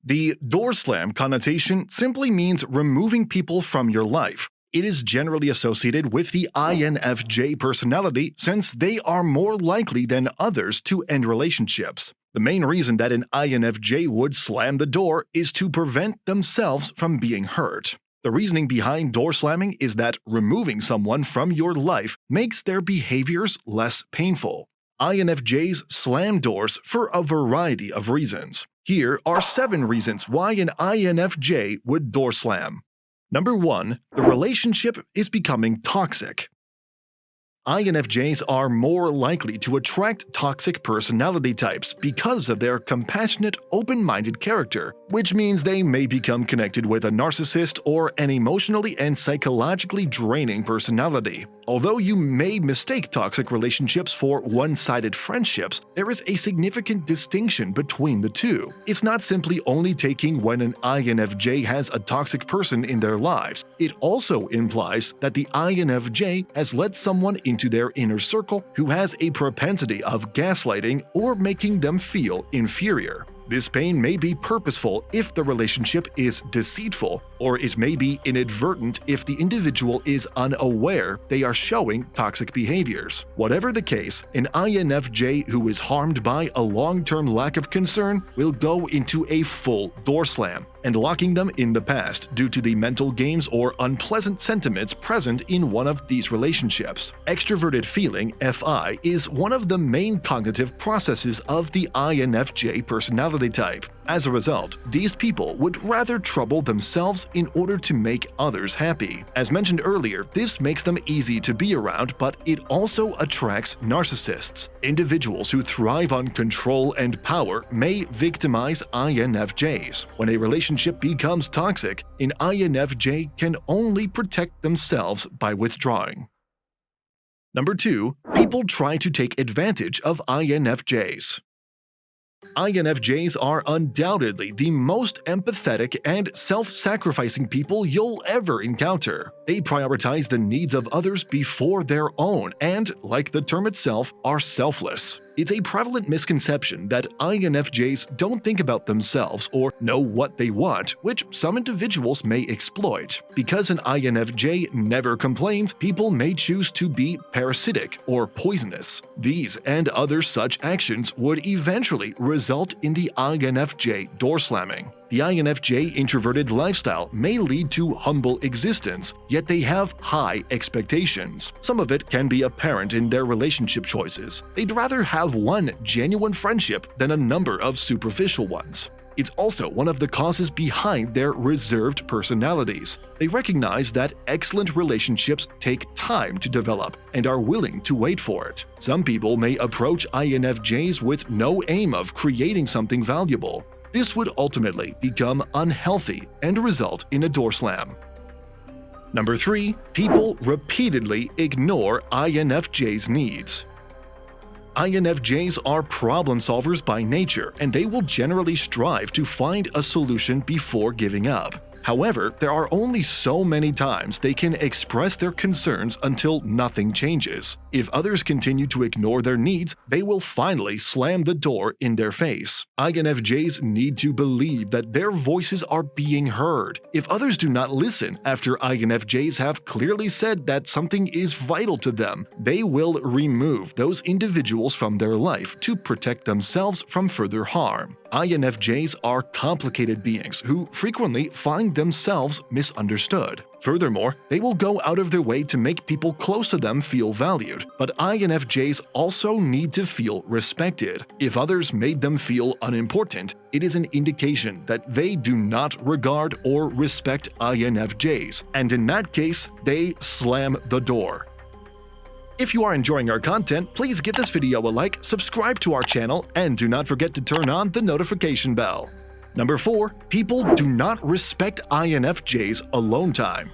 The door slam connotation simply means removing people from your life. It is generally associated with the INFJ personality since they are more likely than others to end relationships. The main reason that an INFJ would slam the door is to prevent themselves from being hurt. The reasoning behind door slamming is that removing someone from your life makes their behaviors less painful. INFJs slam doors for a variety of reasons. Here are 7 reasons why an INFJ would door slam. Number 1. The relationship is becoming toxic. INFJs are more likely to attract toxic personality types because of their compassionate, open-minded character, which means they may become connected with a narcissist or an emotionally and psychologically draining personality. Although you may mistake toxic relationships for one-sided friendships, there is a significant distinction between the two. It's not simply only taking when an INFJ has a toxic person in their lives. It also implies that the INFJ has let someone into their inner circle who has a propensity of gaslighting or making them feel inferior. This pain may be purposeful if the relationship is deceitful, or it may be inadvertent if the individual is unaware they are showing toxic behaviors. Whatever the case, an INFJ who is harmed by a long-term lack of concern will go into a full door slam, and locking them in the past due to the mental games or unpleasant sentiments present in one of these relationships. Extroverted feeling, FI, is one of the main cognitive processes of the INFJ personality type. As a result, these people would rather trouble themselves in order to make others happy. As mentioned earlier, this makes them easy to be around, but it also attracts narcissists. Individuals who thrive on control and power may victimize INFJs. When a relationship becomes toxic, an INFJ can only protect themselves by withdrawing. Number 2. People try to take advantage of INFJs. INFJs are undoubtedly the most empathetic and self-sacrificing people you'll ever encounter. They prioritize the needs of others before their own and, like the term itself, are selfless. It's a prevalent misconception that INFJs don't think about themselves or know what they want, which some individuals may exploit. Because an INFJ never complains, people may choose to be parasitic or poisonous. These and other such actions would eventually result in the INFJ door slamming. The INFJ introverted lifestyle may lead to humble existence, yet they have high expectations. Some of it can be apparent in their relationship choices. They'd rather have one genuine friendship than a number of superficial ones. It's also one of the causes behind their reserved personalities. They recognize that excellent relationships take time to develop and are willing to wait for it. Some people may approach INFJs with no aim of creating something valuable. This would ultimately become unhealthy and result in a door slam. Number 3. People repeatedly ignore INFJ's needs. INFJs are problem solvers by nature, and they will generally strive to find a solution before giving up. However, there are only so many times they can express their concerns until nothing changes. If others continue to ignore their needs, they will finally slam the door in their face. INFJs need to believe that their voices are being heard. If others do not listen after INFJs have clearly said that something is vital to them, they will remove those individuals from their life to protect themselves from further harm. INFJs are complicated beings who frequently find themselves misunderstood. Furthermore, they will go out of their way to make people close to them feel valued, but INFJs also need to feel respected. If others made them feel unimportant, it is an indication that they do not regard or respect INFJs, and in that case, they slam the door. If you are enjoying our content, please give this video a like, subscribe to our channel, and do not forget to turn on the notification bell. Number 4. People do not respect INFJ's alone time.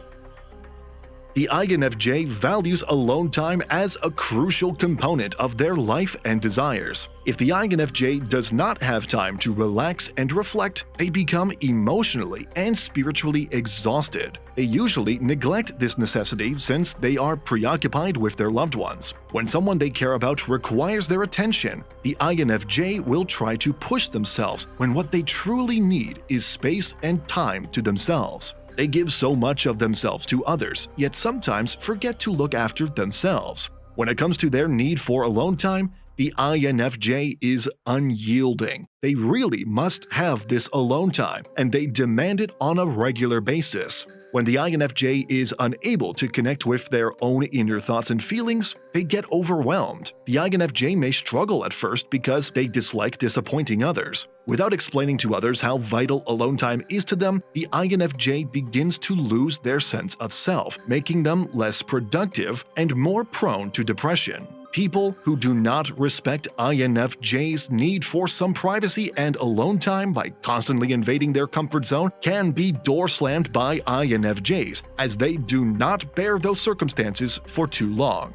The INFJ values alone time as a crucial component of their life and desires. If the INFJ does not have time to relax and reflect, they become emotionally and spiritually exhausted. They usually neglect this necessity since they are preoccupied with their loved ones. When someone they care about requires their attention, the INFJ will try to push themselves when what they truly need is space and time to themselves. They give so much of themselves to others, yet sometimes forget to look after themselves. When it comes to their need for alone time, the INFJ is unyielding. They really must have this alone time, and they demand it on a regular basis. When the INFJ is unable to connect with their own inner thoughts and feelings, they get overwhelmed. The INFJ may struggle at first because they dislike disappointing others. Without explaining to others how vital alone time is to them, the INFJ begins to lose their sense of self, making them less productive and more prone to depression. People who do not respect INFJ's need for some privacy and alone time by constantly invading their comfort zone can be door-slammed by INFJs, as they do not bear those circumstances for too long.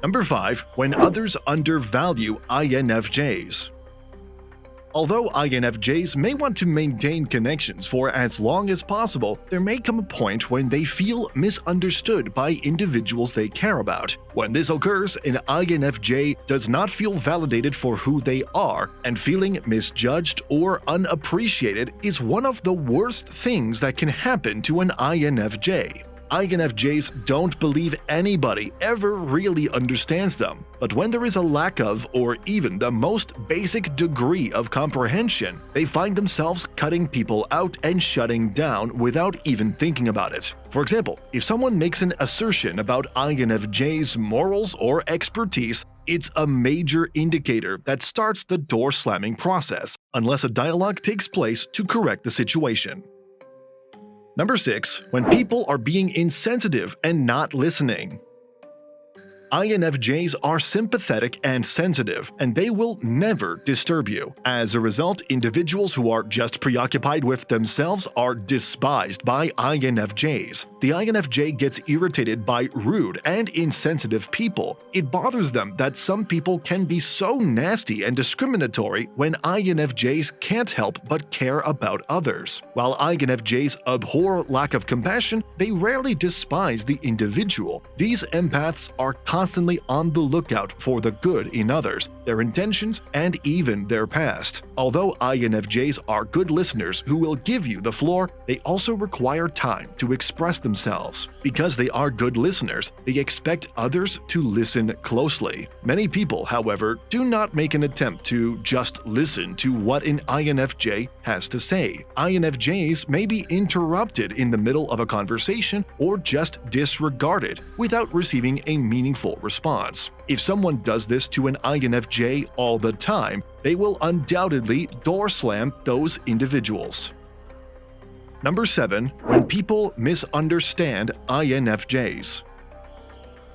Number 5. When others undervalue INFJs. Although INFJs may want to maintain connections for as long as possible, there may come a point when they feel misunderstood by individuals they care about. When this occurs, an INFJ does not feel validated for who they are, and feeling misjudged or unappreciated is one of the worst things that can happen to an INFJ. INFJs don't believe anybody ever really understands them, but when there is a lack of, or even the most basic degree of comprehension, they find themselves cutting people out and shutting down without even thinking about it. For example, if someone makes an assertion about INFJ's morals or expertise, it's a major indicator that starts the door-slamming process, unless a dialogue takes place to correct the situation. Number 6. When people are being insensitive and not listening. INFJs are sympathetic and sensitive, and they will never disturb you. As a result, individuals who are just preoccupied with themselves are despised by INFJs. The INFJ gets irritated by rude and insensitive people. It bothers them that some people can be so nasty and discriminatory when INFJs can't help but care about others. While INFJs abhor lack of compassion, they rarely despise the individual. These empaths are constantly on the lookout for the good in others, their intentions, and even their past. Although INFJs are good listeners who will give you the floor, they also require time to express themselves. Because they are good listeners, they expect others to listen closely. Many people, however, do not make an attempt to just listen to what an INFJ has to say. INFJs may be interrupted in the middle of a conversation or just disregarded without receiving a meaningful response. If someone does this to an INFJ all the time, they will undoubtedly door slam those individuals. Number 7. When people misunderstand INFJs.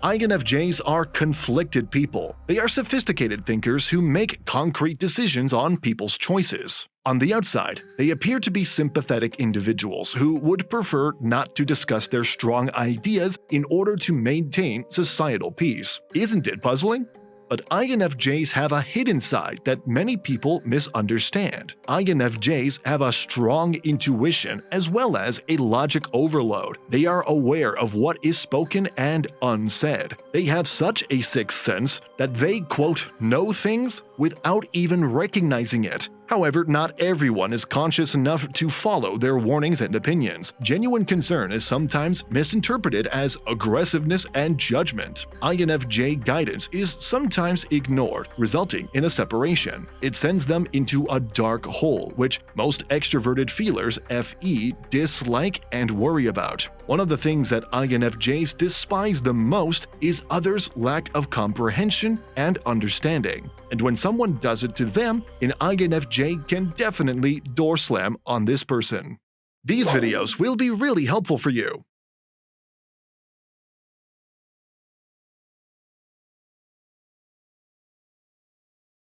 INFJs are conflicted people. They are sophisticated thinkers who make concrete decisions on people's choices. On the outside, they appear to be sympathetic individuals who would prefer not to discuss their strong ideas in order to maintain societal peace. Isn't it puzzling? But INFJs have a hidden side that many people misunderstand. INFJs have a strong intuition as well as a logic overload. They are aware of what is spoken and unsaid. They have such a sixth sense that they, quote, know things without even recognizing it. However, not everyone is conscious enough to follow their warnings and opinions. Genuine concern is sometimes misinterpreted as aggressiveness and judgment. INFJ guidance is sometimes ignored, resulting in a separation. It sends them into a dark hole, which most extroverted feelers FE dislike and worry about. One of the things that INFJs despise the most is others' lack of comprehension and understanding. And when someone does it to them, an INFJ can definitely door slam on this person. These videos will be really helpful for you.